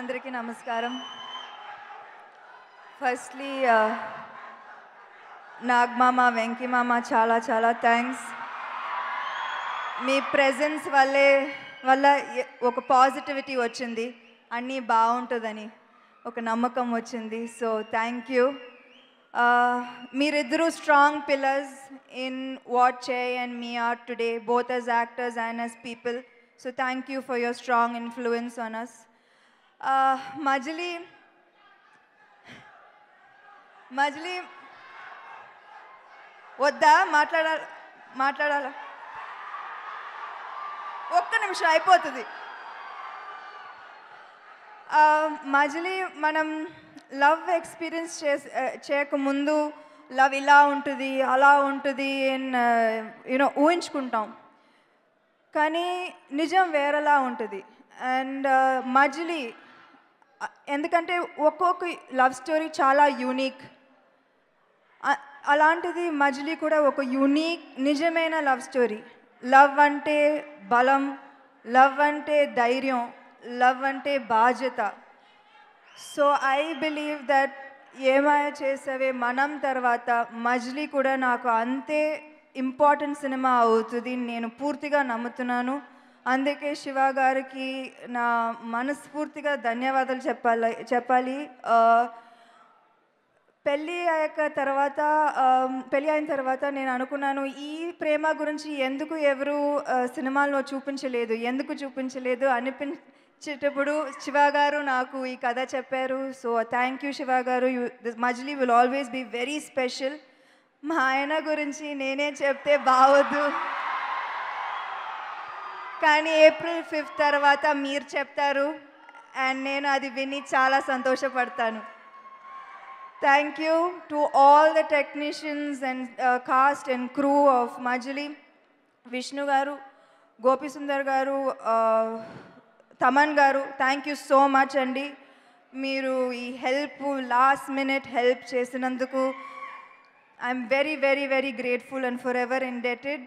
అందరికీ నమస్కారం. ఫస్ట్లీ నాగమామ, వెంకీ మామ చాలా చాలా థ్యాంక్స్. మీ ప్రెజెన్స్ వల్ల ఒక పాజిటివిటీ వచ్చింది, అన్నీ బాగుంటుందని ఒక నమ్మకం వచ్చింది. So thank you. మీరిద్దరూ strong pillars in what Jay and me are today, both as actors and as people. So thank you for your strong influence on us. మజిలీ వద్దా? మాట్లాడాలా? ఒక్క నిమిషం అయిపోతుంది. మజిలీ మనం లవ్ ఎక్స్పీరియన్స్ చేయకముందు లవ్ ఇలా ఉంటుంది, అలా ఉంటుంది అని ఊహించుకుంటాం, కానీ నిజం వేరేలా ఉంటుంది. అండ్ మజిలీ ఎందుకంటే ఒక్కొక్క లవ్ స్టోరీ చాలా యూనిక్, అలాంటిది మజిలీ కూడా ఒక యూనిక్ నిజమైన లవ్ స్టోరీ. లవ్ అంటే బలం, లవ్ అంటే ధైర్యం, లవ్ అంటే బాధ్యత. సో ఐ బిలీవ్ దట్ ఏమాయ చేసావే మనం తర్వాత మజిలీ కూడా నాకు అంతే ఇంపార్టెంట్ సినిమా అవుతుంది, నేను పూర్తిగా నమ్ముతున్నాను. అందుకే శివ గారికి నా మనస్ఫూర్తిగా ధన్యవాదాలు చెప్పాలి. పెళ్ళి అయిన తర్వాత నేను అనుకున్నాను, ఈ ప్రేమ గురించి ఎవరు సినిమాల్లో చూపించలేదు అనిపించేటప్పుడు శివ గారు నాకు ఈ కథ చెప్పారు. So thank you Shiva garu. Majili will always be very special. మా ఆయన గురించి నేనే చెప్తే బావద్దు, కానీ April 5 తర్వాత మీరు చెప్తారు అండ్ నేను అది విని చాలా సంతోషపడతాను. Thank you to all the technicians and cast and crew of Majili, Vishnu garu, Gopi Sundar garu, Taman garu, thank you so much andi. Meeru ee help last minute help chesinanduku I'm very very very grateful and forever indebted.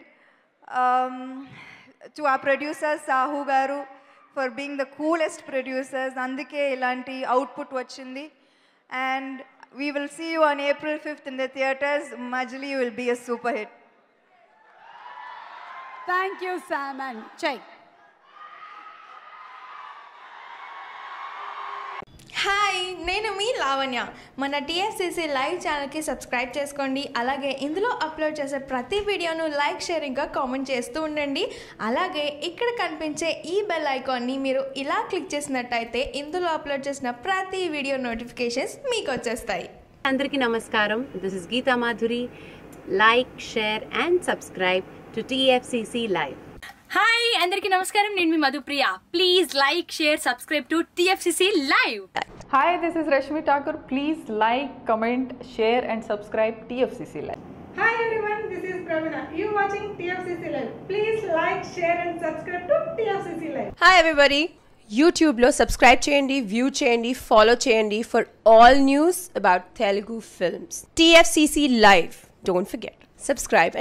To our producers Sahu garu for being the coolest producers, అందుకే ఇలాంటి output వచ్చింది. And we will see you on April 5th in the theaters. Majili will be a super hit. Thank you, Sam and Jay. Hi, నేను మీ లావణ్య. మన TFCC live ఛానల్కి subscribe చేసుకోండి. అలాగే ఇందులో upload చేసే ప్రతి వీడియోను లైక్, షేర్ ఇంకా కామెంట్ చేస్తూ ఉండండి. అలాగే ఇక్కడ కనిపించే ఈ బెల్ ఐకాన్ని మీరు ఇలా క్లిక్ చేసినట్టయితే ఇందులో అప్లోడ్ చేసిన ప్రతి వీడియో నోటిఫికేషన్స్ మీకు వచ్చేస్తాయి. అందరికీ నమస్కారం. This is Geetha Madhuri. Like, share and subscribe to TFCC live. Hi, అందరికీ నమస్కారం. నేను మీ Madhupriya. Please like, share, subscribe to TFCC live. Hi, this is Rashmi Thakur. Please like, comment, share and subscribe TFCC Live. Hi everyone, this is Pravina. You watching TFCC Live. Please like, share and subscribe to TFCC Live. Hi everybody. YouTube lo subscribe cheyandi, view cheyandi, follow cheyandi for all news about Telugu films. TFCC Live. Don't forget. Subscribe and